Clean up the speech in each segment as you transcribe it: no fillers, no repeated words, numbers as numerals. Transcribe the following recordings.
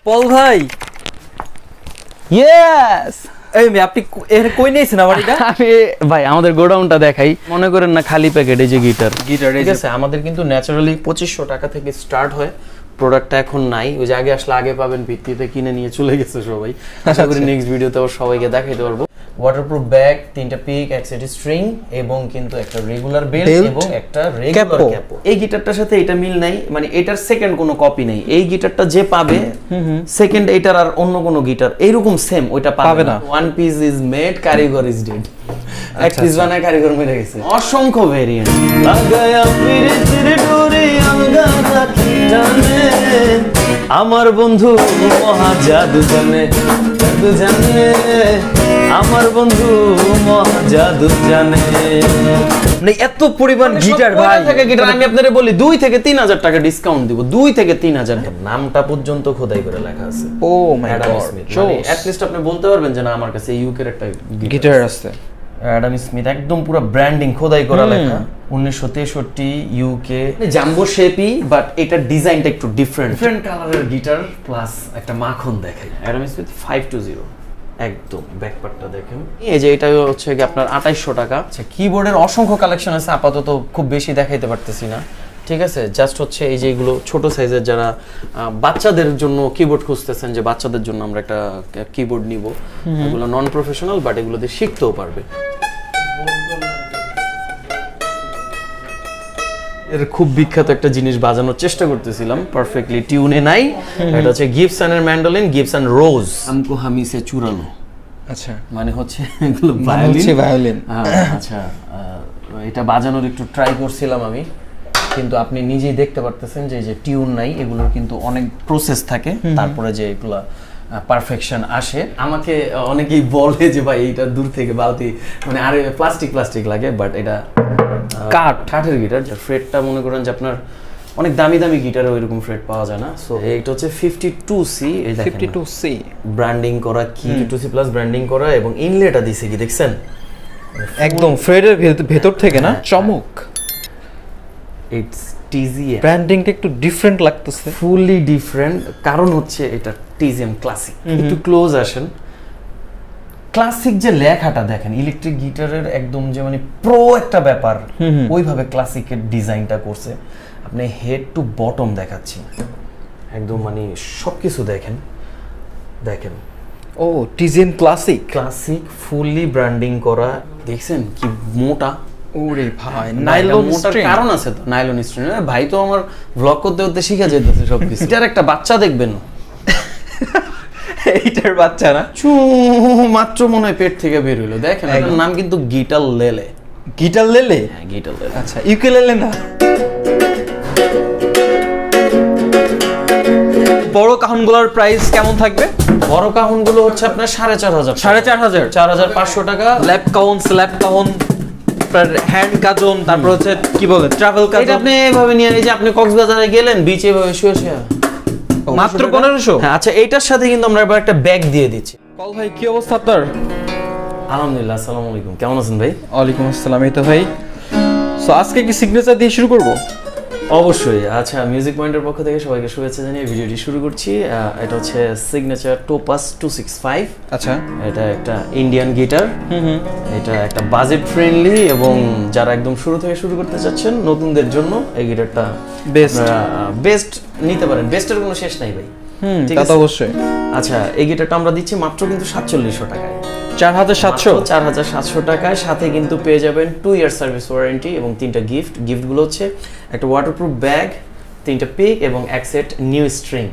পল ভাই ইয়েস এই আপনি এর কই নিয়েছেন আমার এটা আমি ভাই আমাদের গোডাউনটা দেখাই মনে করেন না খালি প্যাকেট এই যে গিটার ঠিক আছে আমাদের কিন্তু ন্যাচারালি 2500 টাকা থেকে স্টার্ট হয় প্রোডাক্টটা এখন নাই ওই যে আগে আসলে আগে পাবেন ভিত্তিতে কিনে নিয়ে চলে গেছে সবাই আশা করি নেক্সট ভিডিওতে সবাইকে দেখাইতে পারবো ওয়াটারপ্রুফ ব্যাগ তিনটা পিক এক সেট স্ট্রিং এবং কিন্তু একটা রেগুলার বেল্ট এবং একটা রেগুলার ক্যাপো এই গিটারটার সাথে এটা মিল নাই মানে এটার সেকেন্ড কোনো কপি নাই এই গিটারটা যে পাবে সেকেন্ড এটার আর অন্য কোনো গিটার এইরকম সেম ওইটা পাবে না ওয়ান পিস ইজ মেড কারিগর ইজ ডেড এক পিস বানায় কারিগর মরে গেছে অসংখ্য ভেরিয়েন্ট লাগায়া ফিরে ফিরে ডোরে আঙ্গারা জানে আমার বন্ধু মহা জাদু জানে আমার বন্ধু মহা জাদু জানে মানে এত পরিমাণ গিটার ভাই গিটার আমি আপনাদের বলি 2 থেকে 3000 টাকা ডিসকাউন্ট দিব 2 থেকে 3000 নামটা পর্যন্ত খোদাই করে লেখা আছে ও মাই গড এট লিস্ট আপনি বলতে পারবেন যে না আমার কাছে ইউকে এর একটা গিটার আছে অ্যাডাম স্মিথ একদম পুরো ব্র্যান্ডিং খোদাই করা লেখা 1963 ইউকে জাম্বো শেপি বাট এটার ডিজাইনটা একটু ডিফারেন্ট কালারের গিটার প্লাস একটা মাখন দেখাই অ্যাডাম স্মিথ 520 একদম ব্যাকপার্টটা দেখেন এই যে এটা হচ্ছে কি আপনার 2800 টাকা আচ্ছা কিবোর্ডের অসংখ্য কালেকশন আছে আপাতত খুব বেশি দেখাইতে পারতেছি না ঠিক আছে জাস্ট হচ্ছে এই যে এগুলো ছোট সাইজের যারা বাচ্চাদের জন্য কিবোর্ড খুঁজতেছেন যে বাচ্চাদের জন্য আমরা একটা কিবোর্ড নিব এগুলো নন প্রফেশনাল বাট এগুলো দিয়ে শিখতেও পারবে এর খুব বিখ্যাত একটা জিনিস বাজানোর চেষ্টা করতেছিলাম পারফেক্টলি টিউনে নাই এটা হচ্ছে গিবসনের ম্যান্ডোলিন গিবসন রোজ আমকো হামি সে চুরালো আচ্ছা মানে হচ্ছে এগুলো ভায়োলিন আচ্ছা এটা বাজানোর একটু ট্রাই করছিলাম আমি কিন্তু আপনি নিজেই দেখতে পারতেছেন যে এই যে টিউন নাই এগুলোর কিন্তু অনেক প্রসেস থাকে তারপরে যে এগুলা পারফেকশন আসে আমাকে অনেকেই বলে যে ভাই এটা দূর থেকে বালতি মানে আরে প্লাস্টিক লাগে বাট এটা কাঠের গিটার যার ফ্রেটটা মনে করেন যে আপনার অনেক দামি দামি গিটারে ওইরকম ফ্রেট পাওয়া যায় না সো এটা হচ্ছে 52C এই দেখেন 52C ব্র্যান্ডিং করা কি 52C প্লাস ব্র্যান্ডিং করা এবং ইনলেটা দিছে কি দেখছেন একদম ফ্রেটের ভেতর থেকে না চমক ইটস টিজিএম ব্র্যান্ডিংটা একটু ডিফারেন্ট লাগতেছে ফুললি ডিফারেন্ট কারণ হচ্ছে এটা টিজিএম ক্লাসিক একটু ক্লোজ আসেন ক্লাসিক যে লেখাটা দেখেন ইলেকট্রিক গিটারের একদম যে মানে প্রো একটা ব্যাপার ওইভাবে ক্লাসিকের ডিজাইনটা করছে আপনি হেড টু বটম দেখাচ্ছি একদম মানে সবকিছু দেখেন ও টিজিএম ক্লাসিক ফুললি ব্র্যান্ডিং করা দেখছেন কি মোটা ওরে ভাই নাইলন স্ট্রিং কারণ আছে তো নাইলন স্ট্রিং ভাই তো আমার ব্লগ করতে শিখা যাইতেছে সবকিছু এটার একটা বাচ্চা দেখবেন এইটার বাচ্চা না মাত্র মনে হয় পেট থেকে বের হইলো দেখেন এটার নাম কিন্তু গিটার লেলে হ্যাঁ গিটার লেলে আচ্ছা ইউকেলেলে না বড় কাহনগুলোর প্রাইস কেমন থাকবে বড় কাহনগুলো হচ্ছে আপনার 4500 টাকা ল্যাপ কাহন হ্যান্ড কাজন তারপর হচ্ছে কি বলে ট্রাভেল কাজন এটা আপনি এইভাবে নিয়ে এই যে আপনি কক্সবাজারে গেলেন বিচে এভাবে শুয়ে মাত্র 1500 হ্যাঁ আচ্ছা এইটার সাথে কিন্তু আমরা এবার একটা ব্যাগ দিয়ে দিচ্ছি কল ভাই কি অবস্থা আপনার আলহামদুলিল্লাহ আসসালামু আলাইকুম কেমন আছেন ভাই ওয়ালাইকুম আসসালাম এই তো ভাই সো আজকে কি সিগনেচার দিয়ে শুরু করব অবশ্যই আচ্ছা মিউজিক পয়েন্টের পক্ষ থেকে সবাইকে শুভেচ্ছা জানিয়ে ভিডিওটি শুরু করছি এটা হচ্ছে সিগনেচার টোপাস 265 আচ্ছা এটা একটা ইন্ডিয়ান গিটার এটা একটা বাজেট ফ্রেন্ডলি এবং যারা একদম শুরু থেকে শুরু করতে চাচ্ছেন নতুনদের জন্য এই গিটারটা বেস্ট নিতে পারেন বেস্টের কোনো শেষ নাই ভাই ঠিক আছে অবশ্যই আচ্ছা এই গিটারটা আমরা দিচ্ছি মাত্র কিন্তু 4700 টাকায় 4700 টাকায় সাথে কিন্তু পেয়ে যাবেন 2 ইয়ার সার্ভিস ওয়ারেন্টি এবং 3টা গিফটগুলো হচ্ছে একটা ওয়াটারপ্রুফ ব্যাগ 3টা পিক এবং এক সেট নিউ স্ট্রিং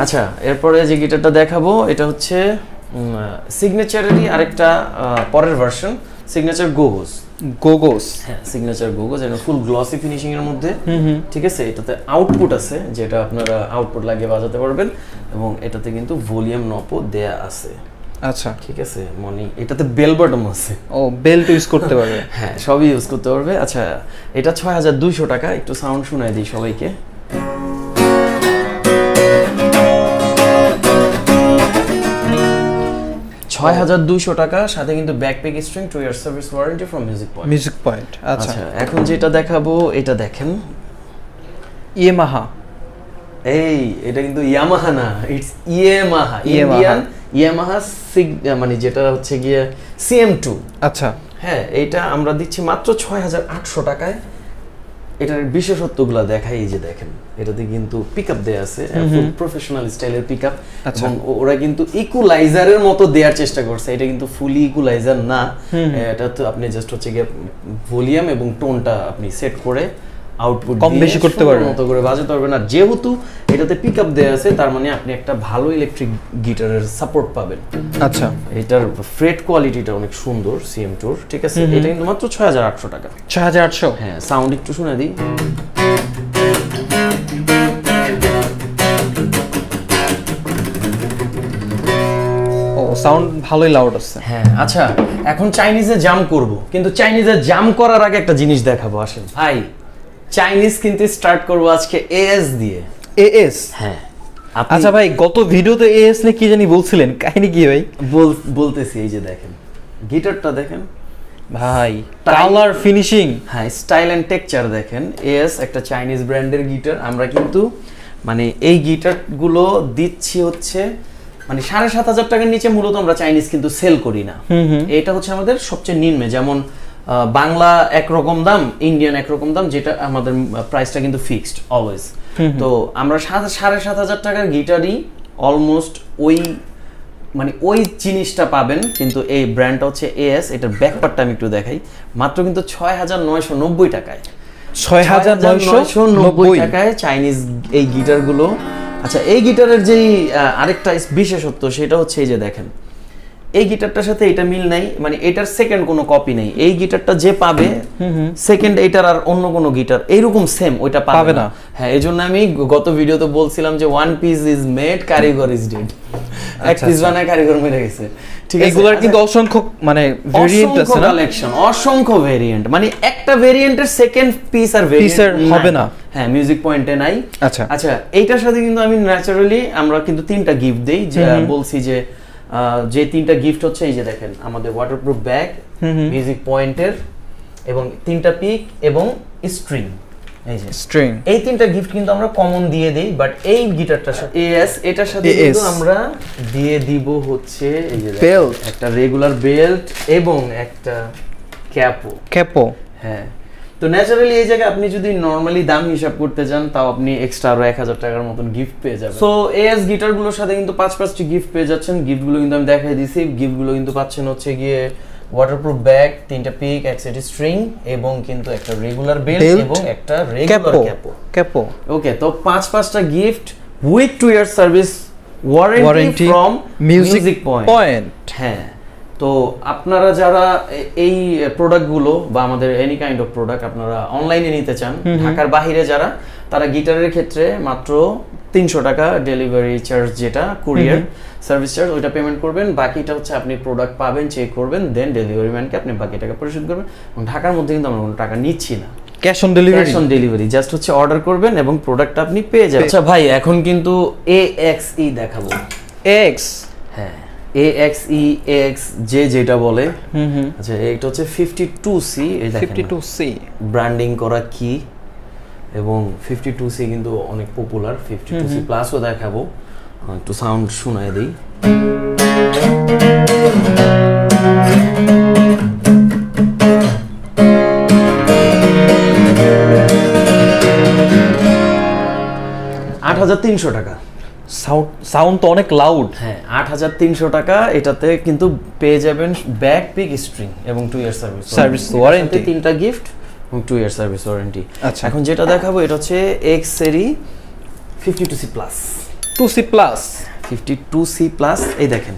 আচ্ছা এরপরে যে গিটারটা দেখাবো এটা হচ্ছে সিগনেচারেরই আরেকটা পরের ভার্সন সিগনেচার গোগোস হ্যাঁ সিগনেচার গোগোস এটা ফুল গ্লসি ফিনিশিং এর মধ্যে ঠিক আছে এটাতে আউটপুট আছে যেটা আপনারা আউটপুট লাগিয়ে বাজাতে পারবেন এবং এটাতে কিন্তু ভলিউম নবও দেয়া আছে আচ্ছা ঠিক আছে মানে এটাতে বেল বটম আছে ও বেল্ট ইউজ করতে পারবে হ্যাঁ সবই ইউজ করতে পারবে আচ্ছা এটা 6200 টাকা একটু সাউন্ড শোনায় দিই সবাইকে ৬২০০ টাকা, সাথে কিন্তু backpack string 2 year service warranty from music point. আচ্ছা, এখন যেটা দেখাবো এটা দেখেন, ইয়ামাহা এই এটা কিন্তু ইয়ামাহা না, ইটস ইয়ামাহা, ইন্ডিয়ান ইয়ামাহা মানে যেটা হচ্ছে গিয়ে CM2। আচ্ছা হ্যাঁ, এইটা আমরা দিচ্ছি মাত্র 6800 টাকায়। এটার বিশেষত্বগুলো দেখাই, এই যে দেখেন এটাতে কিন্তু পিকআপ দেয়া আছে, ফুল প্রফেশনাল স্টাইলের পিকআপ, এবং ওরা কিন্তু ইকুয়ালাইজারের মতো দেওয়ার চেষ্টা করছে। এটা কিন্তু ফুলি ইকুয়ালাইজার না, এটা তো আপনি জাস্ট হচ্ছে গিয়ে ভলিউম এবং টোনটা আপনি সেট করে আউটপুট কম বেশি করতে পারবেন, মতো করে বাজাতে পারবেন। আর যেহেতু এটাতে পিকআপ দেয়া আছে, তার মানে আপনি একটা ভালো ইলেকট্রিক গিটারের সাপোর্ট পাবেন। আচ্ছা, এটার ফ্রেট কোয়ালিটিটা অনেক সুন্দর CM2, ঠিক আছে। এটা কিন্তু মাত্র 6800 টাকা। 6800? হ্যাঁ, সাউন্ড একটু শুনে দিই। ও, সাউন্ড ভালোই লাউড আছে। হ্যাঁ, আচ্ছা এখন চাইনিজে জাম করব, কিন্তু চাইনিজে জাম করার আগে একটা জিনিস দেখাবো, আসেন ভাই। চাইনিজ কিন্তু স্টার্ট করব আজকে AS দিয়ে। AS? হ্যাঁ। আচ্ছা ভাই, গত ভিডিওতে AS নিয়ে কি জানি বলছিলেন, কাহিনী কি ভাই? বলতেছি, এই যে দেখেন গিটারটা দেখেন ভাই, কালার ফিনিশিং, হ্যাঁ, স্টাইল এন্ড টেক্সচার দেখেন। AS একটা চাইনিজ ব্র্যান্ডের গিটার। আমরা কিন্তু মানে এই গিটারগুলো দিচ্ছি হচ্ছে মানে 7500 টাকার নিচে মূলত আমরা চাইনিজ কিন্তু সেল করি না। এটা হচ্ছে আমাদের সবচেয়ে নিম্নে, যেমন বাংলা একরকম দাম, ইন্ডিয়ান একরকম দাম, যেটা আমাদের প্রাইসটা কিন্তু ফিক্সড অলওয়েজ। তো আমরা 7500 টাকার গিটারই অলমোস্ট ওই মানে ওই জিনিসটা পাবেন, কিন্তু এই ব্র্যান্ডটা হচ্ছে AS। এটার ব্যাকপার্টটা আমি একটু দেখাই, মাত্র কিন্তু 6990 টাকায়। 6990 টাকায় চাইনিজ এই গিটারগুলো। আচ্ছা, এই গিটারের যেই আরেকটা বিশেষত্ব, সেটা হচ্ছে এই যে দেখেন এই গিটারটার সাথে এটা মিল নাই, মানে এটার সেকেন্ড কোনো কপি নেই। এই গিটারটা যে পাবে সেকেন্ড এটার আর অন্য কোনো গিটার এইরকম সেম ওইটা পাবে না। হ্যাঁ, এইজন্য আমি গত ভিডিওতে বলছিলাম যে ওয়ান পিস ইজ মেড, কারিগর ইজ ডেড। এক পিস বানায় কারিগর মরে গেছে, ঠিক আছে। এগুলোর কিন্তু অসংখ্য মানে ভেরিয়েন্ট আছে না, কালেকশন, অসংখ্য ভেরিয়েন্ট, মানে একটা ভেরিয়েন্টের সেকেন্ড পিস আর ভেরিয়েন্ট হবে না। হ্যাঁ, মিউজিক পয়েন্টে নাই। আচ্ছা আচ্ছা, এইটার সাথে কিন্তু আমি ন্যাচারালি আমরা কিন্তু 3টা গিফট দেই, যে বলছি যে 3টা গিফট হচ্ছে এই যে দেখেন আমাদের ওয়াটারপ্রুফ ব্যাগ, মিউজিক পয়েন্টের, এবং 3টা পিক এবং স্ট্রিং। এই যে স্ট্রিং, এই 3টা গিফট কিন্তু আমরা কমন দিয়ে দেই, বাট এই গিটারটার সাথে AS এটার সাথে কিন্তু আমরা দিয়ে দিব হচ্ছে এই যে বেল্ট, একটা রেগুলার বেল্ট এবং একটা ক্যাপো। হ্যাঁ, তো ন্যাচারালি এই জায়গায় আপনি যদি নরমালি দাম হিসাব করতে যান, তাও আপনি এক্সট্রা আরো 1000 টাকার মতন গিফট পেয়ে যাবেন। সো AS গিটারগুলোর সাথে কিন্তু 5টি গিফট পেয়ে যাচ্ছেন। গিফটগুলো কিন্তু আমি দেখাই দিয়েছি। গিফটগুলো কিন্তু পাচ্ছেন হচ্ছে গিয়ে ওয়াটারপ্রুফ ব্যাগ, 3টা পিক, এক সেট স্ট্রিং, এবং কিন্তু একটা রেগুলার বেল্ট এবং একটা রেগুলার ক্যাপো। ওকে, তো 5টা gift with 2 year service warranty from music point. হ্যাঁ, তো আপনারা যারা এই প্রোডাক্টগুলো বা আমাদের এনি কাইন্ড অফ প্রোডাক্ট আপনারা অনলাইনে নিতে চান, ঢাকার বাইরে যারা, তারা গিটারের ক্ষেত্রে মাত্র 300 টাকা ডেলিভারি চার্জ, যেটা কুরিয়ার সার্ভিস চার্জ, ওইটা পেমেন্ট করবেন। বাকিটা হচ্ছে আপনি প্রোডাক্ট পাবেন, চেক করবেন, দেন ডেলিভারি ম্যানকে আপনি বাকি টাকা পরিশোধ করবেন। এবং ঢাকার মধ্যে কিন্তু আমরা কোনো টাকা নিচ্ছি না, ক্যাশ অন ডেলিভারি, জাস্ট হচ্ছে অর্ডার করবেন এবং প্রোডাক্টটা আপনি পেয়ে যাবেন। আচ্ছা ভাই, এখন কিন্তু AXE দেখাবো। হ্যাঁ, AX যেটা বলে। আচ্ছা, এটা হচ্ছে 52C, এই দেখেন 52C ব্র্যান্ডিং করা কি, এবং 52C কিন্তু অনেক পপুলার। 52C প্লাসও দেখাবো, একটু সাউন্ড শোনায় দিই। $8300 টাকা। সাউন্ড তো অনেক লাউড। হ্যাঁ, 8300 টাকা। এটাতে কিন্তু পেয়ে যাবেন ব্যাক, পিক, স্ট্রিং এবং 2 ইয়ার সার্ভিস ওয়ারেন্টি, 3টা গিফট এবং 2 ইয়ার সার্ভিস ওয়ারেন্টি। আচ্ছা, এখন যেটা দেখাবো এটা হচ্ছে X সেরি 52C প্লাস। 52C প্লাস, এই দেখেন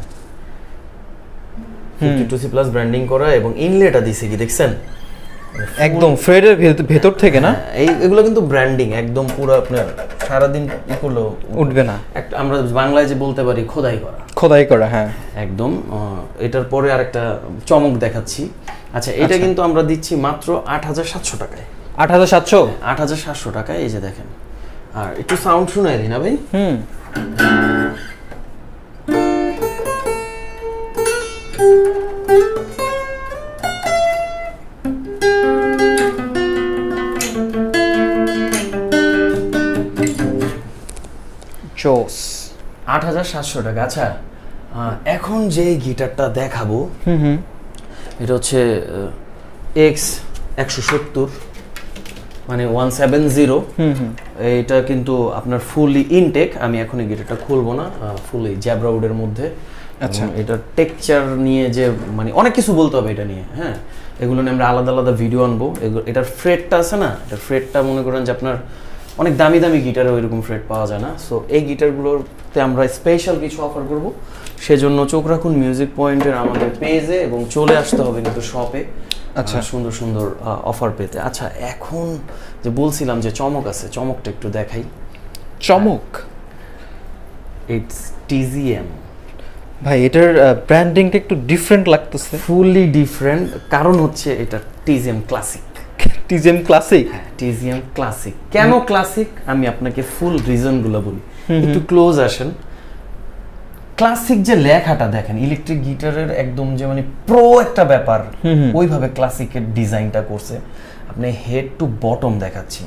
52C প্লাস ব্র্যান্ডিং করা, এবং ইনলেটা দিছে কি দেখছেন, একদম ফ্রেডের ভেতর থেকে না। এগুলো কিন্তু ব্র্যান্ডিং একদম পুরো, আপনার সারাদিন ই করলো উঠবে না। একটা আমরা বাংলায় যে বলতে পারি খোদাই করা। হ্যাঁ, একদম। এটার পরে আরেকটা চমক দেখাচ্ছি। আচ্ছা, এটা কিন্তু আমরা দিচ্ছি মাত্র 8700 টাকায়। 8700 টাকায়, এই যে দেখেন। আর একটু সাউন্ড শোনায় দিই না ভাই। চোস 8700 টাকা। আচ্ছা এখন যে গিটারটা দেখাবো এটা হচ্ছে এক্স 170 মানে 170। এটা কিন্তু আপনার ফুললি ইনটেক। আমি এখন এই গিটারটা খুলবো না, ফুললি জ্যাবরা উডের মধ্যে। আচ্ছা, এটা টেক্সচার নিয়ে যে মানে অনেক কিছু বলতে হবে এটা নিয়ে, হ্যাঁ এগুলো নিয়ে আমরা আলাদা আলাদা ভিডিও আনবো। এটার ফ্রেটটা আছে না, এটার ফ্রেটটা মনে করেন যে আপনার অনেক দামি দামি গিটারে ওইরকম ফ্রেট পাওয়া যায় না। সো এই গিটারগুলোতে আমরা স্পেশাল কিছু অফার করব, সেজন্য চোখ রাখুন মিউজিক পয়েন্টের আমাদের পেজে এবং চলে আসতে হবে কিন্তু শপে। আচ্ছা, সুন্দর সুন্দর অফার পেতে। আচ্ছা এখন যে বলছিলাম যে চমক আছে, চমকটা একটু দেখাই। চমক, ইটস টিজিএম। ভাই এটার ব্র্যান্ডিংটা একটু ডিফারেন্ট লাগতেছে। ফুললি ডিফারেন্ট, কারণ হচ্ছে এটা TGM classic. TGM classic? TGM classic. কেন ক্লাসিক আমি আপনাকে ফুল রিজনগুলো বলি। একটু ক্লোজ আসেন। ক্লাসিক যে লেখাটা দেখেন ইলেকট্রিক গিটারের একদম যে মানে প্রো একটা ব্যাপার, ওইভাবে ক্লাসিকের ডিজাইনটা করছে। আপনি হেড টু বটম দেখাচ্ছি,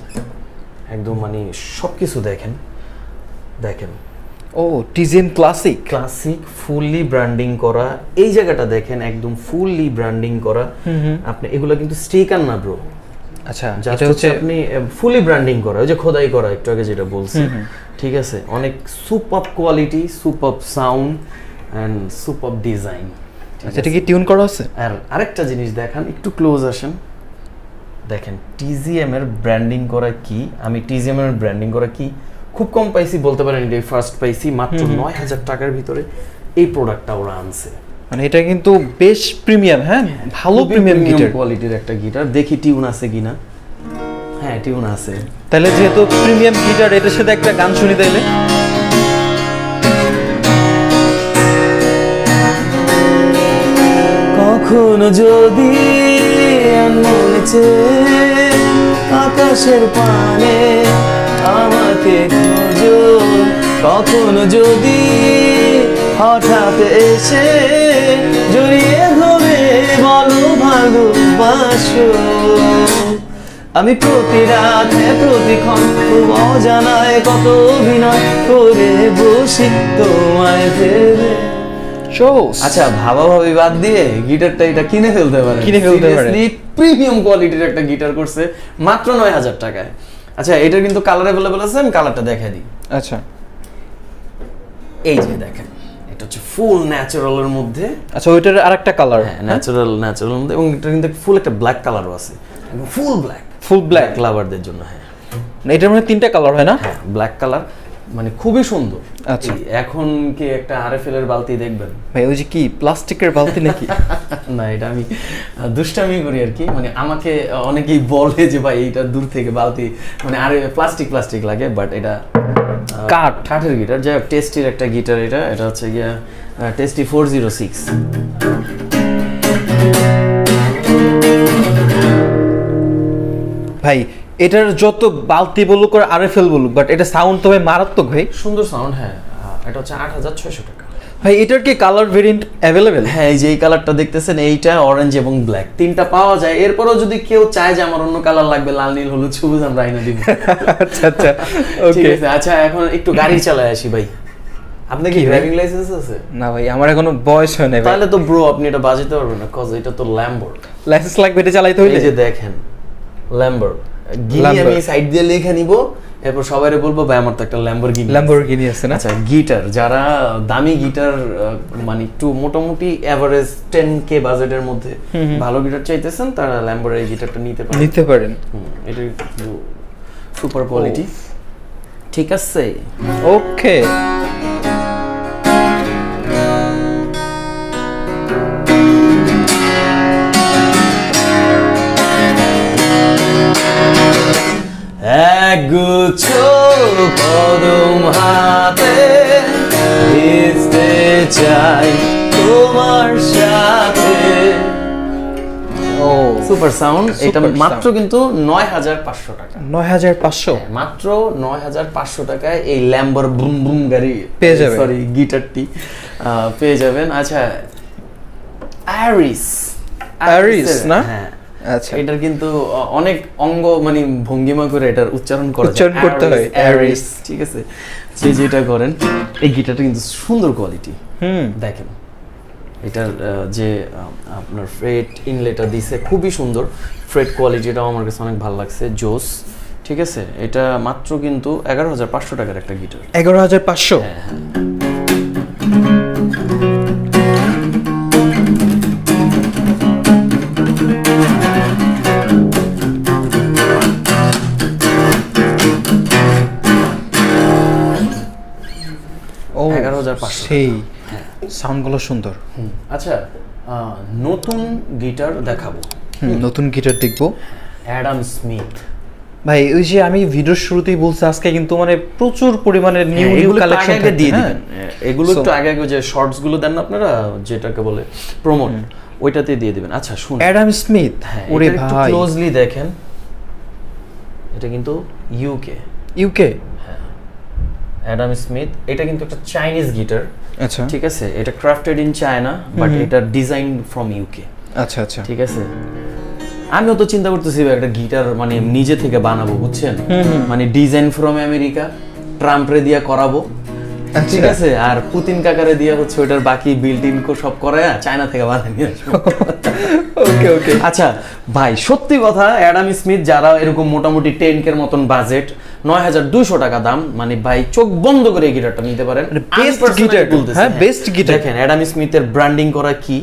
একদম মানে সবকিছু দেখেন দেখেন। ও TGM classic, classic fully branding করা। এই জায়গাটা দেখেন একদম ফুললি ব্র্যান্ডিং করা। আপনি এগুলো কিন্তু স্টিকার না ব্রো। আচ্ছা, এটা হচ্ছে আপনি ফুলি ব্র্যান্ডিং করা, ওই যে খোদাই করা একটু আগে যেটা বলছি, ঠিক আছে। অনেক super quality, super sound and super design. আচ্ছা, এটা কি টিউন করা আছে? আর আরেকটা জিনিস দেখান, একটু ক্লোজ আসেন। দেখেন টিজিএম এর ব্র্যান্ডিং করা কি, আমি টিজিএম এর ব্র্যান্ডিং করা কি খুব কম পাইছি বলতে পারেন। এটাই ফার্স্ট পাইছি, মাত্র 9000 টাকার ভিতরে এই প্রোডাক্টটা ওরা আনছে। মানে এটা কিন্তু বেশ প্রিমিয়াম, হ্যাঁ ভালো প্রিমিয়াম গিটার কোয়ালিটির একটা গিটার। দেখি টিউন আছে কিনা। হ্যাঁ টিউন আছে। তাহলে যেহেতু প্রিমিয়াম গিটার, এটার সাথে একটা গান শুনি তাইলে। কখনো যদি মনে চেয়ে আকাশের পানে আমাকে খোঁজো, কখনো যদি হঠাৎ এসে জড়িয়ে ধরে বলো ভালোবাসো, আমি প্রতি রাতে প্রতিক্ষণ খুব অজানায় কত অভিনয় করে বসি তোমায় ভেবে। আচ্ছা, ভাবা ভাবি বাদ দিয়ে গিটারটা এটা কিনে ফেলতে পারে, প্রিমিয়াম কোয়ালিটির একটা গিটার করছে মাত্র 9000 টাকায়। আচ্ছা এটার কিন্তু কালার अवेलेबल আছে, আমি কালারটা দেখাই দিই। আচ্ছা এই যে দেখেন, এটা হচ্ছে ফুল ন্যাচারালের মধ্যে। আচ্ছা ওইটার আরেকটা কালার? হ্যাঁ ন্যাচারাল মধ্যে, এবং এটা কিন্তু ফুল একটা ব্ল্যাক কালারও আছে, একদম ফুল ব্ল্যাক লাভারদের জন্য। হ্যাঁ এটার মধ্যে তিনটা কালার হয় না? হ্যাঁ ব্ল্যাক কালার, মানে খুবই সুন্দর। আচ্ছা এখন কি একটা আরএফএল এর বালতি দেখবেন ভাই, ওই যে কি প্লাস্টিকের বালতি নাকি? না এটা আমি দুষ্টামি করি আর কি। মানে আমাকে অনেকেই বলে যে ভাই এইটা দূর থেকে বালতি মানে আরে প্লাস্টিক লাগে, বাট এটা কাঠের গিটার। যাই হোক টেস্টির একটা গিটার এটা। এটা হচ্ছে গিয়া টেস্টি 406। ভাই এটার যত বালতি বলুক আর আরএফএল বলুক, বাট এটা সাউন্ড তো ভাই মারাত্মক ভাই, সুন্দর সাউন্ড। হ্যাঁ এটা হচ্ছে 8600 টাকা। ভাই এটার কি কালার ভেরিয়েন্ট अवेलेबल? হ্যাঁ এই যে এই কালারটা দেখতেছেন, এইটা অরেঞ্জ এবং ব্ল্যাক তিনটা পাওয়া যায়। এরপরও যদি কেউ চায় যে আমার অন্য কালার লাগবে, লাল নীল হলুদ সবুজ, আমরা আইনা দিব। আচ্ছা ওকে। আচ্ছা এখন একটু গাড়ি চালায় আসি ভাই। আপনার কি ড্রাইভিং লাইসেন্স আছে? না ভাই আমার এখনো বয়স হয় নাই। তাহলে তো ব্রো আপনি এটা বাজাতে পারবেন না, কজ এটা তো ল্যাম্বর। লাইসেন্স লাগবে এটা চালাইতে হইলে? এই যে দেখেন ল্যাম্বর গিনি, আমি সাইড দিয়ে লিখে নিব, এরপর সবাইরে বলবো ভাই আমার তো একটা ল্যাম্বরগিনি আছে না। আচ্ছা গিটার, যারা দামি গিটার মানে একটু মোটামুটি এভারেজ 10K বাজেটের মধ্যে ভালো গিটার চাইতেছেন, তারা ল্যাম্বরের এই গিটারটা নিতে পারেন। এটা সুপার কোয়ালিটি। ঠিক আছে ওকে। একগুচ্ছ কদম হাতে ভিজতে চাই তোমার সাথে। ও সুপার সাউন্ড। এটা মাত্র কিন্তু 9500 টাকা। 9500? মাত্র 9500 টাকায় এই ল্যাম্বর বুম বুম গাড়ি পেয়ে যাবেন, সরি গিটারটি পেয়ে যাবেন। আচ্ছা আরিস না? হ্যাঁ আচ্ছা এটার কিন্তু অনেক অঙ্গ মানে ভঙ্গিমা করে এটার উচ্চারণ করতে হয়, অ্যারিস। ঠিক আছে, যে যেটা করেন, এই গিটারটা কিন্তু সুন্দর কোয়ালিটি। দেখেন এটার যে আপনার ফ্রেট ইনলেটা দিছে খুবই সুন্দর, ফ্রেট কোয়ালিটিটাও আমার কাছে অনেক ভালো লাগছে, জোস। ঠিক আছে, এটা মাত্র কিন্তু 11,500 টাকার একটা গিটার। 11,500? হ্যাঁ হ্যাঁ। ও 11,500 সেই সাউন্ডগুলো সুন্দর। আচ্ছা, নতুন গিটার দেখাবো। নতুন গিটার দেখবো। Adam Smith. ভাই ওই যে আমি ভিডিওর শুরুতেই বলছি, আজকে কিন্তু মানে প্রচুর পরিমাণে নিউ কালেকশন দিয়ে দিবেন। এগুলো একটু আগে আগে যে শর্টস গুলো দেন না আপনারা, যেটাকে বলে প্রমোট, ওইটাতে দিয়ে দিবেন। আচ্ছা শুনুন, অ্যাডাম স্মিথ, ওরে ভাই একটু ক্লোজলি দেখেন, এটা কিন্তু ইউকে। হ্যাঁ, অ্যাডাম স্মিথ। এটা কিন্তু একটা চাইনিজ গিটার। আচ্ছা ঠিক আছে, এটা ক্রাফটেড ইন চায়না, বাট এটা ডিজাইন ফ্রম ইউকে। আচ্ছা আচ্ছা, ঠিক আছে। আমিও তো চিন্তা করতেছি একটা গিটার মানে নিজে থেকে বানাবো, বুঝছেন, মানে ডিজাইন ফ্রম আমেরিকা, ট্রাম্পরে দিয়ে করাবো। ঠিক আছে, আর পুতিন কাকারে দিয়ে হচ্ছে ওটার বাকি বিল্ট ইন সব করে চায়না থেকে বানিয়ে নিয়ে আসবো। ওকে ওকে। আচ্ছা ভাই, সত্যি কথা, অ্যাডাম স্মিথ যারা এরকম মোটামুটি 10K এর মতন বাজেট, 9,200 টাকা দাম, মানে ভাই চোখ বন্ধ করে এই গিটারটা নিতে পারেন। বেস্ট গিটার বলতেছি। হ্যাঁ বেস্ট গিটার। দেখেন অ্যাডাম স্মিথের ব্র্যান্ডিং করা কি,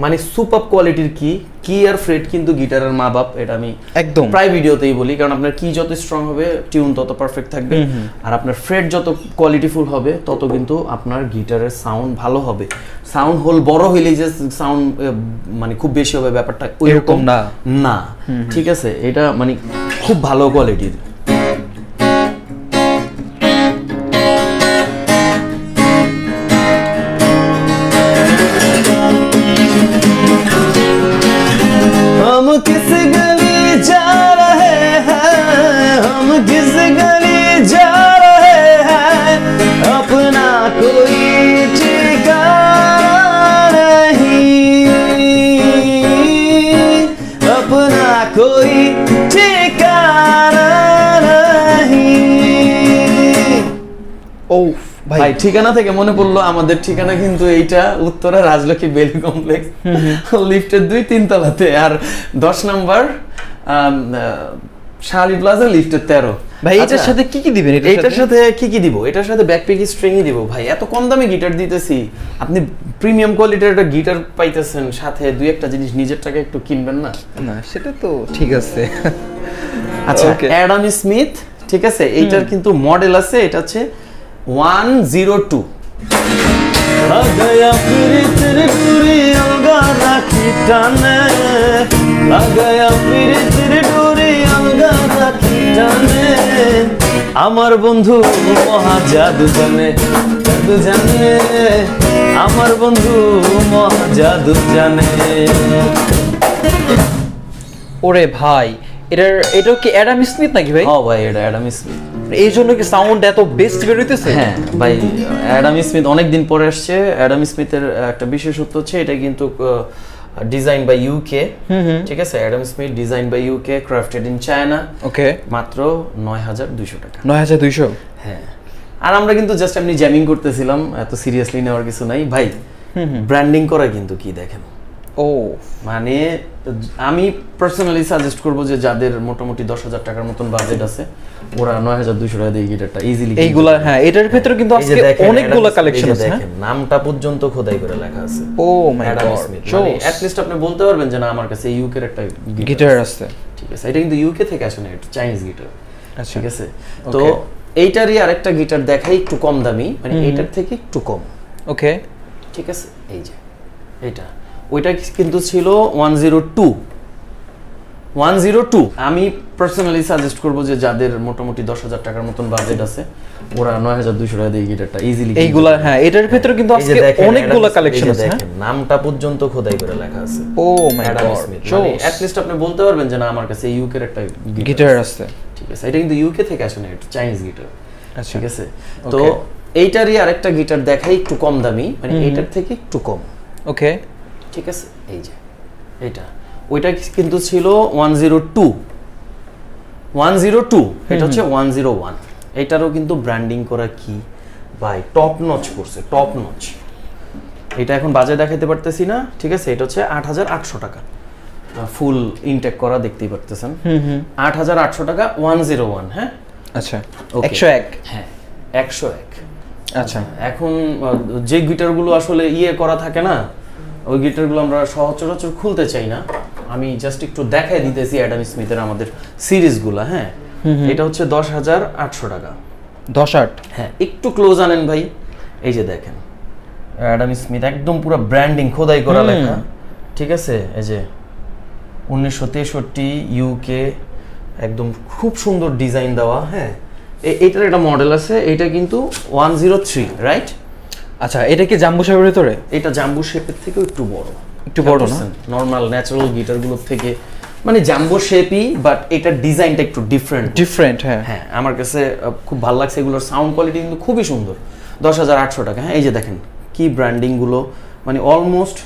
মানে সুপার কোয়ালিটির কি আর ফ্রেট কিন্তু গিটারের মা বাপ, এটা আমি একদম প্রায় ভিডিওতেই বলি। কারণ আপনার কি যত স্ট্রং হবে, টিউন তত পারফেক্ট থাকবে, আর আপনার ফ্রেট যত কোয়ালিটিফুল হবে, তত কিন্তু আপনার গিটারের সাউন্ড ভালো হবে। সাউন্ড হোল বড় হইলে যে সাউন্ড মানে খুব বেশি হবে, ব্যাপারটা ওইরকম না। ঠিক আছে, এটা মানে খুব ভালো কোয়ালিটির। हम किस गली जा रहे हैं, हम किस गली जा रहे हैं, अपना कोई ठिकाना नहीं, अपना कोई ठिकाना नहीं। ও ভাই ঠিকানা থেকে মনে পড়লো, আমাদের ঠিকানা কিন্তু এইটা উত্তরা রাজলক্ষ্মী বেলি কমপ্লেক্স, লিফটের 2-3 তলাতে, আর 10 নাম্বার শালি প্লাজা, লিফটের 13। ভাই এটার সাথে কি কি দিবেন? এটার সাথে কি দিব? এটার সাথে ব্যাকপ্যাক স্ট্রিংই দিব ভাই। এত কম দামে গিটার দিতেছি, আপনি প্রিমিয়াম কোয়ালিটির একটা গিটার পাইতেছেন, সাথে দুই একটা জিনিস নিজের টাকা একটু কিনবেন না? না সেটা তো ঠিক আছে। আচ্ছা, অ্যাডাম স্মিথ। ঠিক আছে, এইটার কিন্তু মডেল আছে, এটা হচ্ছে 102। লাগায়া পিরিতের ডুরি আলগা রাখি টানে, লাগায়া পিরিতের ডুরি আলগা রাখি টানে, আমার বন্ধু মহা জাদু জানে, জাদু জানে, আমার বন্ধু মহা জাদু জানে। ওরে ভাই, এটাও কি অ্যাডাম স্মিথ নাকি ভাই? হ্যাঁ ভাই, এটা অ্যাডাম স্মিথ। এই জন্য কি সাউন্ড এত বেস্ট বের হইতেছে? হ্যাঁ ভাই, অ্যাডাম স্মিথ অনেকদিন পরে আসছে। অ্যাডাম স্মিথের একটা বিশেষত্ব হচ্ছে, এটা কিন্তু ডিজাইন বাই ইউকে। ঠিক আছে, Adam Smith design by UK, crafted in China. Okay, মাত্র 9,200 টাকা। 9,200? হ্যাঁ, আর আমরা কিন্তু জাস্ট এমনি জ্যামিং করতেছিলাম, এত সিরিয়াসলি নেওয়ার কিছু নাই ভাই। ব্র্যান্ডিং করা কিন্তু কি দেখেন, ও মানে আমি পার্সোনালি সাজেস্ট করব যে যাদের মোটামুটি 10,000 টাকার মতন বাজেট আছে, ওরা 9,200 টাকা দিয়ে গিটারটা ইজিলি এইগুলা। হ্যাঁ, এটার ভিতরে কিন্তু আজকে অনেকগুলো কালেকশন আছে। দেখেন নামটা পর্যন্ত খোদাই করে লেখা আছে। ও মাই গড, মানে অ্যাট লিস্ট আপনি বলতে পারবেন যে না, আমার কাছে ইউকে এর একটা গিটার আছে। ঠিক আছে, এটা কিন্তু ইউকে থেকে আসে না, এটা চাইনিজ গিটার। ঠিক আছে, তো এইটারই আরেকটা গিটার দেখাই, একটু কম দামি, মানে এইটার থেকে একটু কম। ওকে, ঠিক আছে, এই যে এইটা, ওইটা কিন্তু ছিল 102। আমি পার্সোনালি সাজেস্ট করব যে যাদের মোটামুটি 10,000 টাকার মতন বাজেট আছে, ওরা 9,200 টাকা দিয়ে গিটারটা ইজিলি এইগুলা। হ্যাঁ, এটার ভিতরে কিন্তু আজকে অনেকগুলো কালেকশন আছে। দেখেন নামটা পর্যন্ত খোদাই করে লেখা আছে। ও মাই গড, মানে অ্যাট লিস্ট আপনি বলতে পারবেন যে না, আমার কাছে ইউকে এর একটা গিটার আছে। ঠিক আছে, এটা কিন্তু ইউকে থেকে আসে না, এটা চাইনিজ গিটার। ঠিক আছে, তো এইটারই আরেকটা গিটার দেখাই, একটু কম দামি, মানে এইটার থেকে একটু কম। ওকে, ঠিক আছে, এই যে এইটা, ওইটা কিন্তু ছিল 102। এটা হচ্ছে 101। এটারও কিন্তু ব্র্যান্ডিং করা কি ভাই, টপ নচ করছে, টপ নচ। এটা এখন বাজে দেখাইতে পারতেছি না, ঠিক আছে। এটা হচ্ছে 8800 টাকা, ফুল ইনটেক করা, দেখতেই পারতেছেন। 8800 টাকা 101। হ্যাঁ আচ্ছা, Okay. 101। হ্যাঁ 101। আচ্ছা, এখন যে গিটারগুলো আসলে করা থাকে না, ওই গিটারগুলো আমরা সচরাচর খুলতে চাই না। আমি জাস্ট একটু দেখাই দিতেছি অ্যাডাম স্মিথের আমাদের সিরিজগুলো। হ্যাঁ এটা হচ্ছে 10800 টাকা। 108। হ্যাঁ একটু ক্লোজ আনেন ভাই, এই যে দেখেন অ্যাডাম স্মিথ, একদম পুরো ব্র্যান্ডিং খোদাই করা লেখা, ঠিক আছে। এই যে 1963 ইউকে, একদম খুব সুন্দর ডিজাইন দেওয়া। হ্যাঁ এইটার একটা মডেল আছে, এটা কিন্তু 103, রাইট? আচ্ছা, এটা কি জাম্বো শেপের ভিতরে? এটা জাম্বো শেপের থেকেও একটু বড়, একটু বড় না? নরমাল ন্যাচারাল গিটারগুলোর থেকে, মানে জাম্বো শেপই, বাট এটার ডিজাইনটা একটু ডিফারেন্ট। হ্যাঁ হ্যাঁ, আমার কাছে খুব ভালো লাগছে। এগুলোর সাউন্ড কোয়ালিটি কিন্তু খুবই সুন্দর। 10800 টাকা। হ্যাঁ এই যে দেখেন কি ব্র্যান্ডিং গুলো, মানে অলমোস্ট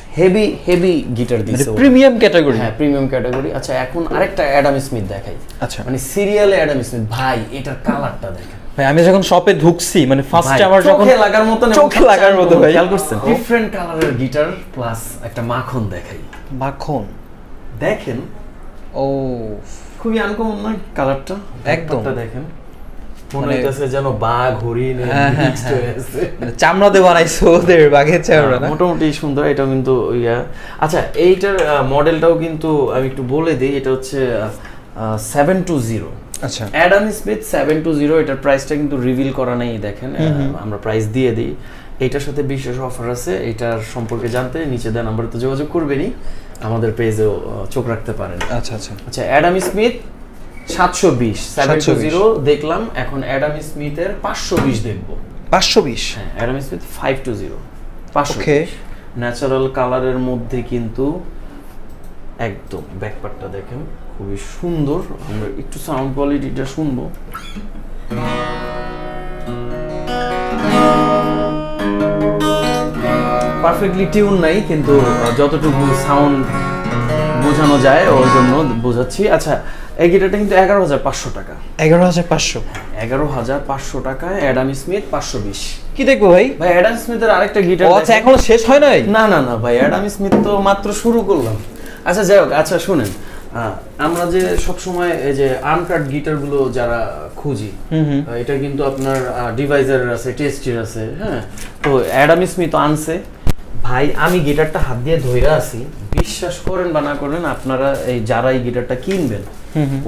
হেভি গিটার দিছে, প্রিমিয়াম ক্যাটাগরি। হ্যাঁ প্রিমিয়াম ক্যাটাগরি। আচ্ছা এখন আরেকটা অ্যাডাম স্মিথ দেখাই। আচ্ছা, মানে সিরিয়ালে অ্যাডাম স্মিথ, ভাই এটার কালারটা দেখেন ভাই। আমি যখন শপে ঢুকছি, মানে ফার্স্টে আমার যখন চোখে লাগার মতো ভাই, খেয়াল করছেন ডিফারেন্ট কালারের গিটার প্লাস একটা মাখন দেখাই। মাখন দেখেন, ও খুবই আনকমন না কালারটা? একদম দেখেন, মনে হইতাছে যেন বাঘ হরিণ মিক্সড হয়ে আছে। চামড়া দিয়ে বানাইছো ওদের বাঘের চামড়া না? মোটামুটি সুন্দর। এটা কিন্তু আচ্ছা এইটার মডেলটাও কিন্তু আমি একটু বলে দিই, এটা হচ্ছে 720। আচ্ছা, অ্যাডাম স্মিথ 720। এটার প্রাইসটা কিন্তু রিভিল করা নেই, দেখেন আমরা প্রাইস দিয়ে দিই। এটার সাথে বিশেষ অফার আছে, এটার সম্পর্কে জানতে নিচে দেওয়া নাম্বারে তো যোগাযোগ করবেনই, আমাদের পেজেও চোখ রাখতে পারেন। আচ্ছা আচ্ছা আচ্ছা অ্যাডাম স্মিথ 720 720 দেখলাম, এখন অ্যাডাম স্মিথের 520 দেখবো। 520? হ্যাঁ অ্যাডাম স্মিথ 520 520। ওকে, ন্যাচারাল কালারের মধ্যে কিন্তু একদম ব্যাকপার্টটা দেখেন খুবই সুন্দর। আমরা একটু সাউন্ড কোয়ালিটিটা শুনবো। পারফেক্টলি টিউন নাই, কিন্তু যতটুকু সাউন্ড বোঝানো যায় ওর জন্য বোঝাচ্ছি। আচ্ছা এই গিটারটা কিন্তু 11500 টাকা। 11500? 11500 টাকায় অ্যাডাম স্মিথ 520। কি দেখবো ভাই? ভাই অ্যাডাম স্মিথের আরেকটা গিটার। আচ্ছা এখনো শেষ হয় নাই? না না না ভাই, অ্যাডাম স্মিথ তো মাত্র শুরু করলাম। আচ্ছা যাই হোক, আচ্ছা শুনেন, আমরা যে সবসময় এই যে আনকাট গিটারগুলো যারা খুঁজি, এটা কিন্তু আপনার ডিভাইজার আছে, টেস্টির আছে। হ্যাঁ তো অ্যাডাম স্মিথ আনছে ভাই, আমি গিটারটা হাত দিয়ে ধইরা আছি, বিশ্বাস করেন বা না করেন, আপনারা এই যারা এই গিটারটা কিনবেন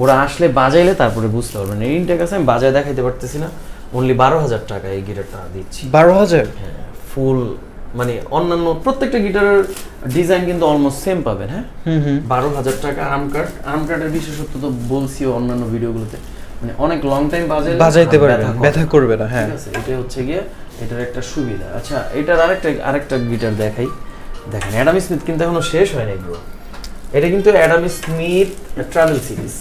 ওরা আসলে বাজাইলে তারপরে বুঝতে পারবেন। এই ইনটেক আছে, আমি বাজায় দেখাইতে পারতেছি না, অনলি 12000 টাকা এই গিটারটা দিচ্ছি। 12000? হ্যাঁ ফুল, মানে অন্যান্য প্রত্যেকটা গিটারের ডিজাইন কিন্তু অলমোস্ট সেম পাবেন। হ্যাঁ 12000 টাকা। আর্মকার্ডের বিশেষত্ব তো বলছি অন্যান্য ভিডিওগুলোতে, মানে অনেক লং টাইম বাজাইতে পারবেন, ব্যথা করবে না। হ্যাঁ ঠিক আছে, এটা হচ্ছে গিয়ে এটার একটা সুবিধা। আচ্ছা এটার আরেকটা গিটার দেখাই। দেখেন অ্যাডাম স্মিথ কিন্তু এখনো শেষ হয় নাই ব্রো। এটা কিন্তু Adam Smith travel series.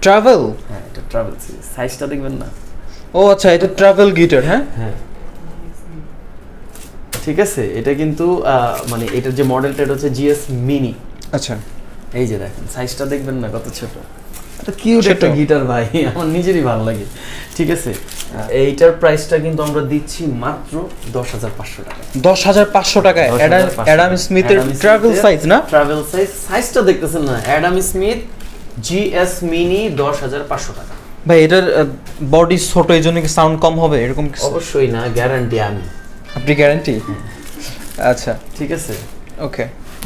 Travel? হ্যাঁ এটা ট্রাভেল সিরিজ, সাইজটা দেখবেন না? ও আচ্ছা, এটা ট্রাভেল গিটার। হ্যাঁ হ্যাঁ ঠিক আছে। এটা কিন্তু মানে এটার যে মডেলটা এটা হচ্ছে জিএস মিনি। আচ্ছা এই যে দেখেন সাইজটা দেখবেন না কত ছোট। এটা কিউট একটা গিটার ভাই, আমার নিজেরই ভালো লাগে। ঠিক আছে, এইটার প্রাইসটা কিন্তু আমরা দিচ্ছি মাত্র 10500 টাকা। 10500 টাকায় অ্যাডাম স্মিথের ট্রাভেল সাইজ না? ট্রাভেল সাইজ, সাইজটা দেখতেছেন না? অ্যাডাম স্মিথ জিএস মিনি 10500 টাকা। ভাই এটার বডি ছোট, এই জন্য কি সাউন্ড কম হবে এরকম কিছু? অবশ্যই না, গ্যারান্টি আমি। আপনি গ্যারান্টি? আচ্ছা ঠিক আছে ওকে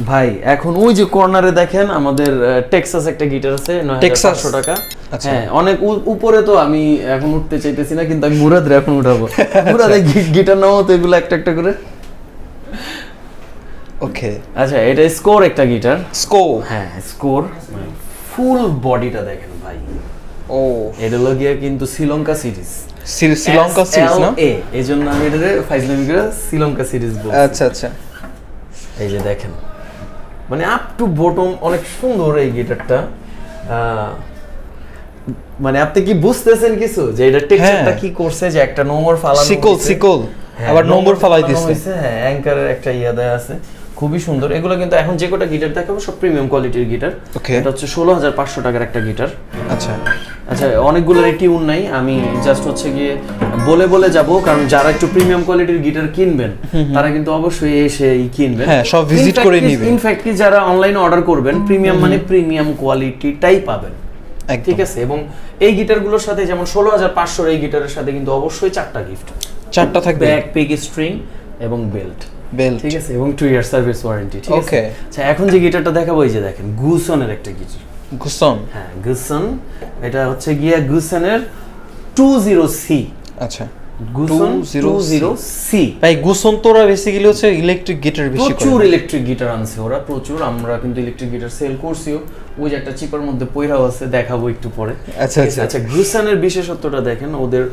ভাই। এখন ওই যে কর্নারে দেখেন আমাদের টেক্সাস একটা গিটার আছে 9500 টাকা। হ্যাঁ অনেক উপরে, তো আমি এখন উঠতে চাইতেছি না, কিন্তু আমি মুরাদ এখন উঠাবো। মুরাদে গিটার নাও তো এগুলো একটা একটা করে। ওকে আচ্ছা এটা স্কোর একটা গিটার। স্কোর? হ্যাঁ স্কোর, ফুল বডিটা দেখেন ভাই। ও এটা লগিয়া কিন্তু শ্রীলঙ্কা সিরিজ। শ্রীলঙ্কা সিরিজ না? এইজন্য আমি এটারে ফাইজলামি করে শ্রীলঙ্কা সিরিজ বলছি। আচ্ছা আচ্ছা, এই যে দেখেন, মানে আপ টু বটম অনেক সুন্দর এই গিটারটা। মানে আপনি কি বুঝতেছেন কিছু যে এটা টেক্সচারটা কি করছে, যে একটা নম্বর ফালানো সিকল আবার নম্বর ফালাই দিছে। হ্যাঁ অ্যাঙ্কারের একটা দেয়া আছে, খুবই সুন্দর। এগুলো কিন্তু এখন যে কটা গিটার দেখাবো সব প্রিমিয়াম কোয়ালিটির গিটার। এটা হচ্ছে 16,500 টাকার একটা গিটার। আচ্ছা আচ্ছা, অনেকগুলোর টিউন নাই, আমি জাস্ট হচ্ছে গিয়ে বলে যাব, কারণ যারা একটু প্রিমিয়াম কোয়ালিটির গিটার কিনবেন তারা কিন্তু অবশ্যই এসে কিনবেন, হ্যাঁ সব ভিজিট করে নেবেন। ইনফ্যাক্ট কি যারা অনলাইনে অর্ডার করবেন প্রিমিয়াম মানে প্রিমিয়াম কোয়ালিটিটাই পাবেন, ঠিক আছে। এবং এই গিটারগুলোর সাথে যেমন 16,500 এই গিটারের সাথে কিন্তু অবশ্যই 4টা গিফট, 4টা থাকবে, ব্যাক পিক স্ট্রিং এবং বেল্ট, ঠিক আছে, এবং 2 ইয়ার সার্ভিস ওয়ারেন্টি, ঠিক আছে। আচ্ছা, এখন যে গিটারটা দেখাবো এই যে দেখেন গুসনের একটা গিটার। গুসন, হ্যাঁ গুসন, এটা হচ্ছে গিয়া গুসনের 20C। আচ্ছা গুসন 20C। ভাই গুসন তোরা বেসিক্যালি হচ্ছে ইলেকট্রিক গিটার বেশি করে, প্রচুর ইলেকট্রিক গিটার আনছে ওরা, প্রচুর। আমরা কিন্তু ইলেকট্রিক গিটার সেল করছিও, ওই যে একটা চিপার মধ্যে পয়রাও আছে, দেখাবো একটু পরে। আচ্ছা আচ্ছা আচ্ছা, গুসনের বিশেষত্বটা দেখেন, ওদের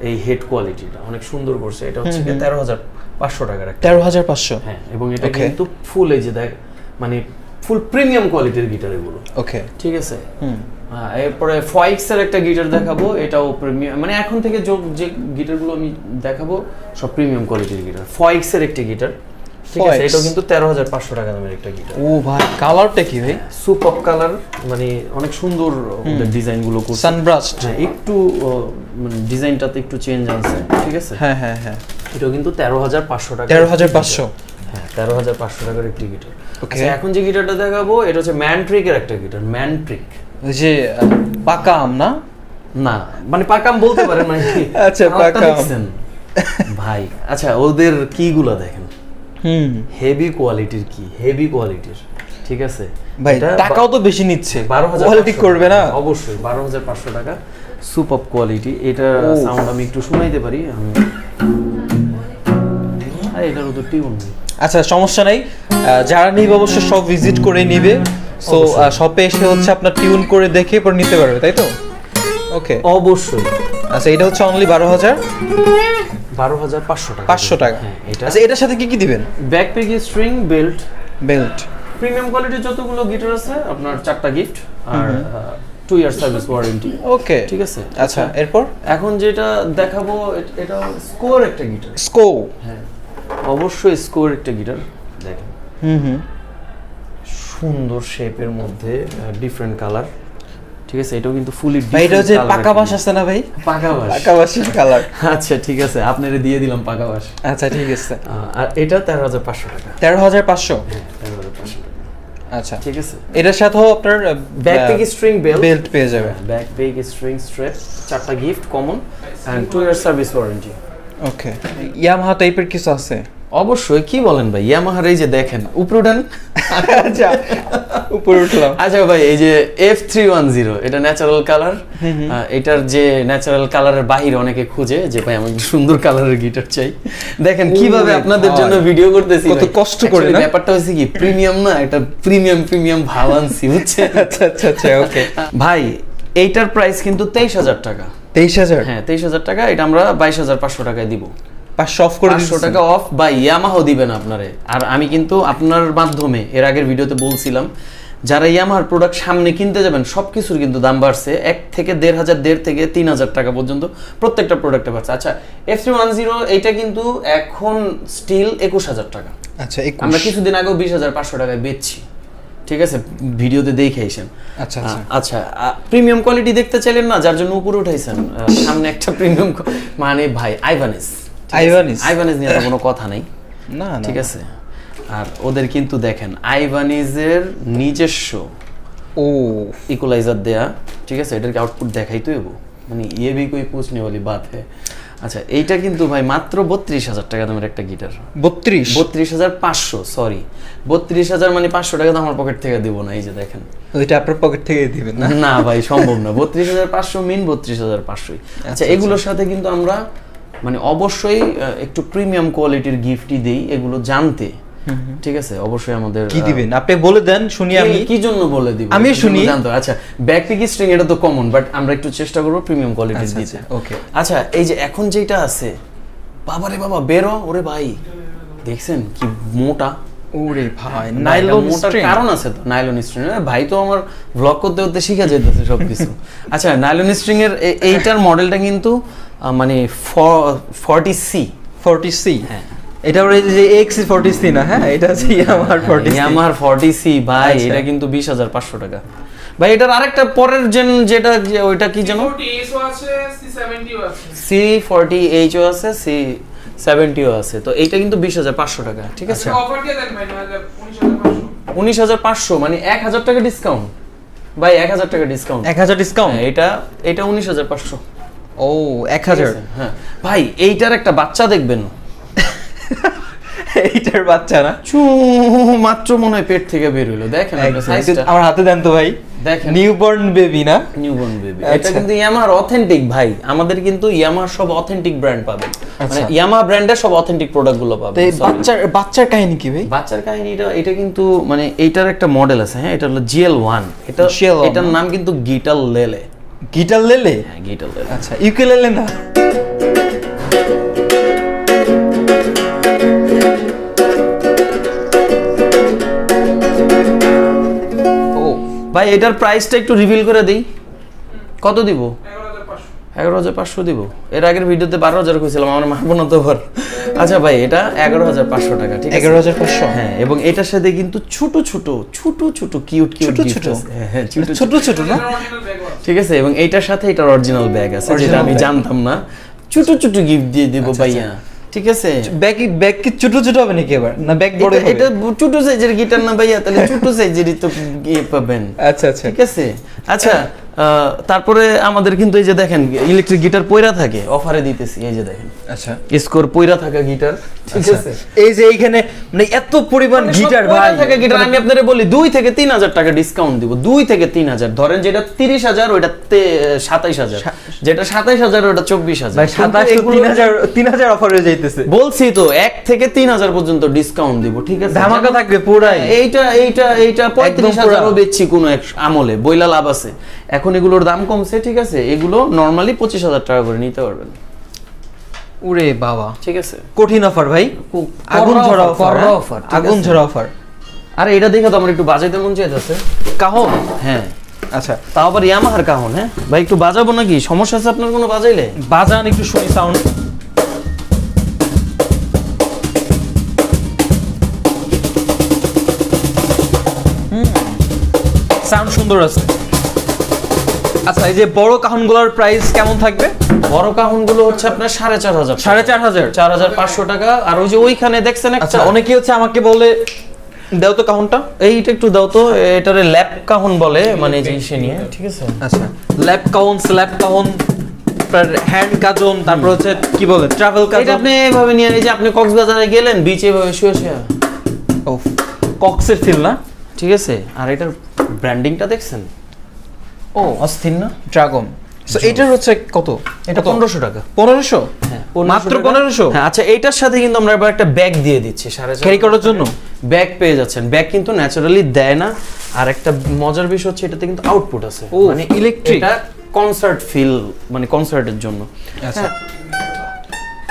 এই হেড কোয়ালিটিটা অনেক সুন্দর করছে। এটা হচ্ছে 13,500 টাকার একটা, 13,500। হ্যাঁ, এবং এটা কিন্তু ফুল এই যে দেখ মানে ফুল প্রিমিয়াম কোয়ালিটির গিটার এগুলো, ওকে, ঠিক আছে। এরপরে ফয়েক্স এর একটা গিটার দেখাবো, এটাও প্রিমিয়াম, মানে এখন থেকে যে গিটারগুলো আমি দেখাবো সব প্রিমিয়াম কোয়ালিটির গিটার। ফয়েক্স এর একটা গিটার, ঠিক আছে, এটাও কিন্তু 13,500 টাকা দামের একটা গিটার। ও ভাই, কালারটা কি ভাই? সুপার কালার, মানে অনেক সুন্দর ওদের ডিজাইন গুলো করছে, সানব্রাস্ট, একটু মানে ডিজাইনটাতে একটু চেঞ্জ আনছে, ঠিক আছে। হ্যাঁ হ্যাঁ হ্যাঁ, এটাও কিন্তু 13,500 টাকা, 13,500, হ্যাঁ 13,500 টাকার একটি গিটার। আচ্ছা, এখন যে গিটারটা দেখাবো এটা হচ্ছে ম্যানট্রিক এর একটা গিটার। ম্যানট্রিক ওই যে পাকা আম না? না, মানে পাকাম বলতে পারেন মানে আচ্ছা পাকাম ভাই। আচ্ছা, ওদের কিগুলো দেখেন, হেভি কোয়ালিটির কি, হেভি কোয়ালিটির, ঠিক আছে ভাই। টাকাও তো বেশি নিচ্ছে, 12,000 কোয়ালিটি করবে না? অবশ্যই 12,500 টাকা, সুপার কোয়ালিটি। এটা সাউন্ড আমি একটু শোনাইতে পারি, আমি এটার তো টিউন নেই। আচ্ছা সমস্যা নাই, যারা নিবে অবশ্যই সব ভিজিট করে নিবে, সো শপে এসে হচ্ছে আপনার টিউন করে দেখে পরে নিতে পারবে, তাই তো? ওকে, অবশ্যই। আচ্ছা, এটা হচ্ছে অনলি 12,500 টাকা, 500 টাকা। আচ্ছা, এটার সাথে কি কি দিবেন? Back pick string, belt, belt, premium কোয়ালিটির যতগুলো গিটার আছে আপনার 4টা গিফট, আর 2 ইয়ার সার্ভিস ওয়ারেন্টি, ওকে, ঠিক আছে। আচ্ছা, এরপর এখন যেটা দেখাবো এটা স্কোর একটা গিটার। স্কো, হ্যাঁ অবশ্যই স্কোর একটা গিটার দেখেন, সুন্দর শেপের মধ্যে, ডিফারেন্ট কালার, ঠিক আছে। এটাও কিন্তু ফুলি ভাই, এটা হচ্ছে পাকা বাঁশ আছে না ভাই? পাকা বাঁশ, পাকা বাঁশের কালার। আচ্ছা ঠিক আছে, আপনারে দিয়ে দিলাম পাকা বাঁশ। আচ্ছা ঠিক আছে, আর এটা 13,500 টাকা। 13,500, হ্যাঁ 13,500 টাকা, আচ্ছা ঠিক আছে। এটার সাথেও আপনার ব্যাক পিক স্ট্রিং বেল্ট পেয়ে যাবে, ব্যাক পিক স্ট্রিং স্ট্রেপ, 4টা gift common, and 2 year service warranty. Okay, Yamaha টাইপের কিছু আছে? অবশ্যই, কি বলেন ভাই, ইয়ামাহার এই যে দেখেন উপরে উঠান। আচ্ছা উপরে উঠলাম। আচ্ছা ভাই, এই যে F310 এটা ন্যাচারাল কালার, এটার যে ন্যাচারাল কালারের বাহিরে অনেকে খুঁজে যে ভাই আমি সুন্দর কালারের গিটার চাই, দেখেন কিভাবে আপনাদের জন্য ভিডিও করতেছি, কত কষ্ট করে না। ব্যাপারটা হচ্ছে কি প্রিমিয়াম না, এটা প্রিমিয়াম ভাব আনছি, বুঝছেন? আচ্ছা আচ্ছা আচ্ছা, ওকে ভাই এইটার প্রাইস কিন্তু 23,000 টাকা। 23,000? হ্যাঁ 23,000 টাকা, এটা আমরা 22,500 টাকায় দিব। 500 অফ করে 500 টাকা অফ, বা ইয়ামাহাও দিবেন আপনারে। আর আমি কিন্তু আপনার মাধ্যমে এর আগের ভিডিওতে বলছিলাম, যারা ইয়ামাহার প্রোডাক্ট সামনে কিনতে যাবেন সবকিছুর কিন্তু দাম বাড়ছে, 1 থেকে 1,500 থেকে 3,000 টাকা পর্যন্ত প্রত্যেকটা প্রোডাক্টে বাড়ছে। আচ্ছা, F310 এইটা কিন্তু এখন স্টিল 21,000 টাকা। আচ্ছা, আমরা কিছুদিন আগেও 20,500 টাকায় বেচছি, ঠিক আছে, ভিডিওতে দেখাইছেন। আচ্ছা আচ্ছা আচ্ছা, প্রিমিয়াম কোয়ালিটি দেখতে চাইলেন না, যার জন্য উপরে উঠাইছেন, সামনে একটা প্রিমিয়াম মানে ভাই আইভানিস নিয়ে কোনো কথা নেই, না ঠিক আছে। আর ওদের কিন্তু দেখেন আইভানিজের নিজস্ব ইকুয়ালাইজার দেয়া, ঠিক আছে, এটার আউটপুট দেখাইতো এবো, মানে ইয়ে ভি কোই পুছনে वाली बात है। আচ্ছা, এইটা কিন্তু ভাই মাত্র 32,000 টাকা দামের একটা গিটার। 32,500, সরি 32,000, মানে 500 টাকা তো আমার পকেট থেকে দিব না। এই যে দেখেন, ওইটা আপনার পকেট থেকে দিবেন না? না ভাই সম্ভব না, 32,500 মিন 32,500। আচ্ছা, এগুলোর সাথে কিন্তু আমরা মানে অবশ্যই একটু প্রিমিয়াম কোয়ালিটির গিফটই দেই, এগুলো জানতে, ঠিক আছে। অবশ্যই আমাদের কি দিবেন আপনি বলে দেন, শুনি আমি কি জন্য বলে দিব, আমি শুনি জানতো। আচ্ছা, ব্যাক পিক স্ট্রিং এটা তো কমন, বাট আমরা একটু চেষ্টা করব প্রিমিয়াম কোয়ালিটির দিতে। ওকে, আচ্ছা, এই যে এখন যেটা আছে, বাবারে বাবা বেরো, ওরে ভাই দেখছেন কি মোটা, ওরে ভাই নাইলন স্ট্রিং, কারণ আছে তো নাইলন স্ট্রিং। ভাই তো আমার ব্লগ করতে করতে শিখা যেতেছে সবকিছু। আচ্ছা, নাইলন স্ট্রিং এর এইটার মডেলটা কিন্তু মানে 40C, হ্যাঁ এটা ওই যে XC40C না, হ্যাঁ এটা হচ্ছে Yamaha 40C। Yamaha 40C ভাই, এটা কিন্তু 20,500 টাকা ভাই। এটার আরেকটা পরের জেন যেটা ওইটা কি জানো, C40H আছে, C70 আছে, C40H আছে, C70 আছে। তো এইটা কিন্তু 20,500 টাকা, ঠিক আছে। অফার দিয়ে দেন ভাই, 19,500। 19,500 মানে 1,000 টাকা ডিসকাউন্ট ভাই, 1,000 টাকা ডিসকাউন্ট। 1000 ডিসকাউন্ট? এটা 19,500। ও 1000। হ্যাঁ ভাই, এইটার একটা বাচ্চা দেখবেন, এইটার বাচ্চা না, মাত্র মনে হয় পেট থেকে বের হলো, দেখেন সাইজটা। আমার হাতে দেন তো ভাই, দেখেন নিউবর্ন বেবি না, নিউবর্ন বেবি। এটা কিন্তু ইয়ামাহার অথেন্টিক ভাই, আমাদের কিন্তু ইয়ামাহার সব অথেন্টিক ব্র্যান্ড পাবেন, মানে ইয়ামাহা ব্র্যান্ডের সব অথেন্টিক প্রোডাক্টগুলো পাবেন। বাচ্চার কাহিনী কি ভাই? বাচ্চার কাহিনীটা এটা কিন্তু মানে এইটার একটা মডেল আছে, হ্যাঁ এটা হলো GL1। এটার নাম কিন্তু গিটার লেলে। গিটার লেলে? হ্যাঁ গিটার লেলে। আচ্ছা, ইউকেলেলে না? ভাই এটার প্রাইসটা একটু রিভিল করে দেই, কত দিব? 11,500। 11,500 দিব। এর আগের ভিডিওতে 12,000 কইছিলাম, আমার মারবো না তো আবার। আচ্ছা ভাই, এটা 11,500 টাকা, ঠিক আছে। 11,500? হ্যাঁ, এবং এটার সাথে কিন্তু ছোট কিউট হ্যাঁ ছোট না, ঠিক আছে। এবং এইটার সাথে এটার অরিজিনাল ব্যাগ আছে, যেটা আমি জানতাম না। ছোট গিফট দিয়ে দেব ভাইয়া, ঠিক আছে। ব্যাগ কি ছোট হবে নাকি এবার, না ব্যাগ বড় হবে? এটা ছোট সাইজের গিটার না ভাইয়া, তাহলে ছোট সাইজেরই তো পাবেন। আচ্ছা, ঠিক আছে। আচ্ছা, তারপরে আমাদের কিন্তু এই যে দেখেন ইলেকট্রিক গিটার পয়রা থাকে, অফারে দিতেছি, এই যে দেখেন। আচ্ছা, স্কোর পয়রা থাকা গিটার, ঠিক আছে। এই যে এইখানে মানে এত পরিমাণ গিটার ভাই, থাকা গিটার আমি আপনারে বলি 2 থেকে 3,000 টাকা ডিসকাউন্ট দিব। 2 থেকে 3,000, ধরেন যেটা 30,000 ওটা 27,000, যেটা 27,000 ওটা 24,000। ভাই 27,000 অফার হয়ে যাইতেছে। বলছি তো 1 থেকে 3,000 পর্যন্ত ডিসকাউন্ট দিব, ঠিক আছে। ধামাকা থাকবে পুরাই। এইটা 35,000 ও বেচছি কোন এক আমলে, বইলা লাভ আছে। এখন এগুলোর দাম কমছে, ঠিক আছে। এগুলো নরমালি 25,000 টাকা করে নিতে পারবেন। ওরে বাবা, ঠিক আছে। কঠিন অফার ভাই, আগুন ঝরা অফার, আগুন ঝরা অফার। আরে এটা দেখে তো আমার একটু বাজাইতে মন চাইতেছে। কাহন? হ্যাঁ। আচ্ছা, তাও আবার ইয়ামাহার কাহন। হ্যাঁ ভাই, একটু বাজাবো নাকি? সমস্যা আছে আপনার কোনো বাজাইলে? বাজান একটু শুনি সাউন্ড। সাউন্ড সুন্দর আছে। আচ্ছা, এই যে বড় কাহনগুলোর প্রাইস কেমন থাকবে? বড় কাহনগুলো হচ্ছে আপনার 4,500। 4,500? 4,500 টাকা। আর ওই যে ওইখানে দেখছেন একটা, অনেকে হচ্ছে আমাকে বলে দাও তো কাহনটা, এইটা একটু দাও তো। এটারে ল্যাপ কাহন বলে, মানে যে সে নিয়ে, ঠিক আছে। আচ্ছা, ল্যাপ কাহন, স্ল্যাপ কাহন, হ্যান্ড কাজন, তারপর হচ্ছে কি বলে ট্রাভেল কাজন। এটা আপনি এভাবে নিয়ে, এই যে আপনি কক্সবাজারে গেলেন, বিচে এভাবে শুয়ে ও কক্সের ফিল না, ঠিক আছে। আর এটার ব্র্যান্ডিংটা দেখছেন? ও অস্থির না? ড্রাগন। সো এটার হচ্ছে কত? এটা 1,500 টাকা। 1,500? হ্যাঁ, মাত্র 1,500? হ্যাঁ। আচ্ছা, এইটার সাথে কিন্তু আমরা এবার একটা ব্যাগ দিয়ে দিচ্ছি, 4,500 ক্যারি করার জন্য ব্যাগ পেয়ে যাচ্ছেন। ব্যাগ কিন্তু ন্যাচারালি দেয় না। আর একটা মজার বিষয় হচ্ছে এটাতে কিন্তু আউটপুট আছে, মানে ইলেকট্রিক। এটা কনসার্ট ফিল, মানে কনসার্টের জন্য। আচ্ছা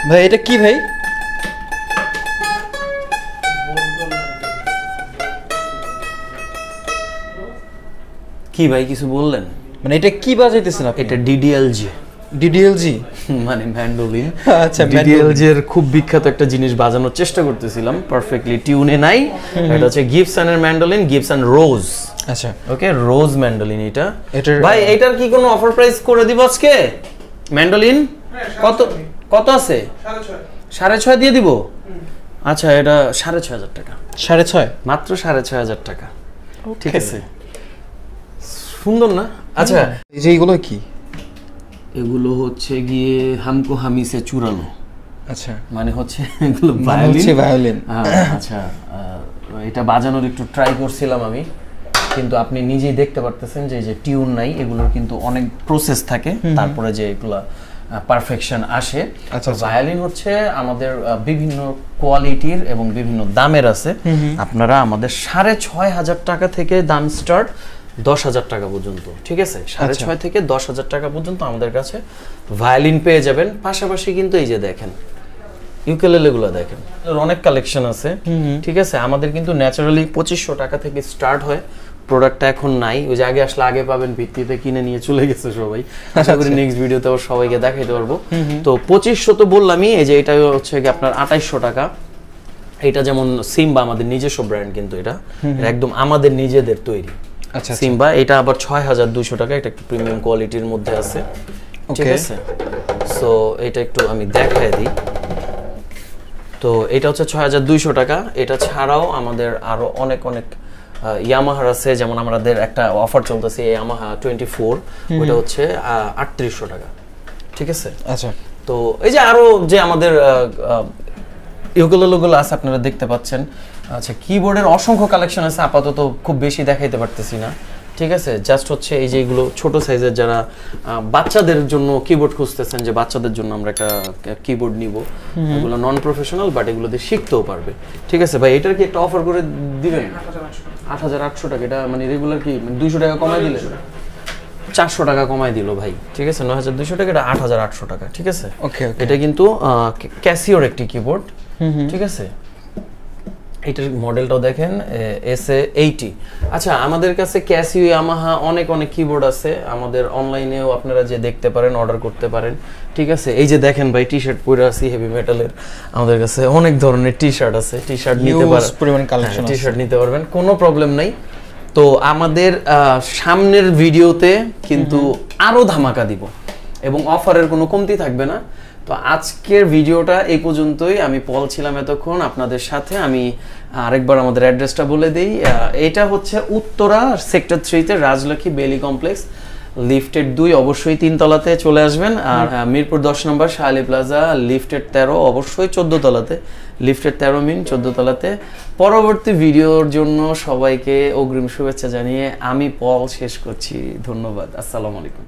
ভাই, এটা কি ভাই? কি ভাই, কিছু বললেন? মানে এটা কি বাজাইতেছেন আপনি? এটা DDLG। DDLG মানে ম্যান্ডোলিন। আচ্ছা, DDLG এর খুব বিখ্যাত একটা জিনিস বাজানোর চেষ্টা করতেছিলাম, পারফেক্টলি টিউনে নাই। এটা হচ্ছে গিবসনের ম্যান্ডোলিন, গিবসন রোজ। আচ্ছা, ওকে, রোজ ম্যান্ডোলিন। এটা এটার ভাই, এটার কি কোনো অফার প্রাইস করে দিব আজকে? ম্যান্ডোলিন কত আছে? 6,500 দিয়ে দিব। আচ্ছা, এটা 6,500 টাকা। 6,500? মাত্র 6,500 টাকা, ঠিক আছে। সুন্দর না? আচ্ছা, এই যে এগুলো কি? এগুলো হচ্ছে গিয়ে হামকো হামিসে চুরানো। আচ্ছা, মানে হচ্ছে এগুলো ভায়োলিন। আচ্ছা, এটা বাজানোর একটু ট্রাই করছিলাম আমি, কিন্তু আপনি নিজেই দেখতে পারতেছেন যে এই যে টিউন নাই, এগুলোর কিন্তু অনেক প্রসেস থাকে, তারপরে যে এগুলা পারফেকশন আসে। আচ্ছা, ভায়োলিন হচ্ছে আমাদের বিভিন্ন কোয়ালিটির এবং বিভিন্ন দামের আছে। আপনারা আমাদের 6,500 টাকা থেকে দাম স্টার্ট, 10,000 টাকা পর্যন্ত, ঠিক আছে। 6,500 থেকে 10,000 টাকা পর্যন্ত আমাদের কাছে ভায়োলিন পেয়ে যাবেন। পাশাপাশি কিন্তু এই যে দেখেন ইউকেলেলে গুলো দেখেন, অনেক কালেকশন আছে, ঠিক আছে। আমাদের কিন্তু ন্যাচারালি 2,500 টাকা থেকে স্টার্ট হয়। প্রোডাক্টটা এখন নাই, ওই যে আগে আসলে আগে পাবেন, ভিত্তিতে কিনে নিয়ে চলে গেছে সবাই। আশা করি নেক্সট ভিডিওতে সবাইকে দেখাইতে পারবো। তো 2,500 তো বললামই। এই যে এটা হচ্ছে কি আপনার 2,800 টাকা, এটা যেমন সিম্বা আমাদের নিজস্ব ব্র্যান্ড, কিন্তু এটা একদম আমাদের নিজেদের তৈরি। আচ্ছা সিম্বা এটা আবার 6200 টাকা, এটা একটু প্রিমিয়াম কোয়ালিটির মধ্যে আছে, ঠিক আছে। সো এটা একটু আমি দেখায় দিই। তো এটা হচ্ছে 6200 টাকা। এটা ছাড়াও আমাদের আরো অনেক অনেক ইয়ামাহার আছে, যেমন আমাদের একটা অফার চলতেছে ইয়ামাহা 24, ওটা হচ্ছে 3800 টাকা, ঠিক আছে। আচ্ছা, তো এই যে আরো যে আমাদের ইউকুলেলেগুলো আছে আপনারা দেখতে পাচ্ছেন। আচ্ছা, কিবোর্ডের অসংখ্য কালেকশন আছে, আপাতত খুব বেশি দেখাইতে পারতেছি না, ঠিক আছে। জাস্ট হচ্ছে এই যে এগুলো ছোট সাইজের, যারা বাচ্চাদের জন্য কিবোর্ড খুঁজতেছেন, যে বাচ্চাদের জন্য আমরা একটা কিবোর্ড নিব, এগুলো নন প্রফেশনাল বাট এগুলো দিয়ে শিখতেও পারবে, ঠিক আছে। ভাই এটার কি একটা অফার করে দিবেন? 8800 টাকা, এটা মানে রেগুলার কি 200 টাকা কমাই দিলে? 400 টাকা কমাই দিল ভাই, ঠিক আছে। 9200 টাকা, এটা 8800 টাকা, ঠিক আছে। ওকে। এটা কিন্তু ক্যাসিওর একটি কিবোর্ড, ঠিক আছে। এটার মডেলটাও দেখেন SA80। আচ্ছা, আমাদের কাছে ক্যাসিও, ইয়ামাহা অনেক অনেক কিবোর্ড আছে, আমাদের অনলাইনেও আপনারা যে দেখতে পারেন, অর্ডার করতে পারেন, ঠিক আছে। এই যে দেখেন ভাই, টি শার্ট পরে আছি হেভি মেটালের, আমাদের কাছে অনেক ধরনের টি শার্ট আছে, টি শার্ট নিতে পারেন, পরিমাণ কালেকশন টি শার্ট নিতে পারবেন, কোনো প্রবলেম নাই। তো আমাদের সামনের ভিডিওতে কিন্তু আরো ধামাকা দিব এবং অফারের কোনো কমতি থাকবে না। তো আজকের ভিডিওটা এই পর্যন্তই। আমি পল ছিলাম এতক্ষণ আপনাদের সাথে। আমি আরেকবার আমাদের অ্যাড্রেসটা বলে দিই। এটা হচ্ছে উত্তরা সেক্টর 3-তে রাজলক্ষ্মী বেলি কমপ্লেক্স, লিফটেড 2, অবশ্যই 3 তলাতে চলে আসবেন। আর মিরপুর 10 নম্বর শাহালি প্লাজা, লিফটেড 13, অবশ্যই 14 তলাতে, লিফটেড 13 মিন 14 তলাতে। পরবর্তী ভিডিওর জন্য সবাইকে অগ্রিম শুভেচ্ছা জানিয়ে আমি পল শেষ করছি। ধন্যবাদ। আসসালামু আলাইকুম।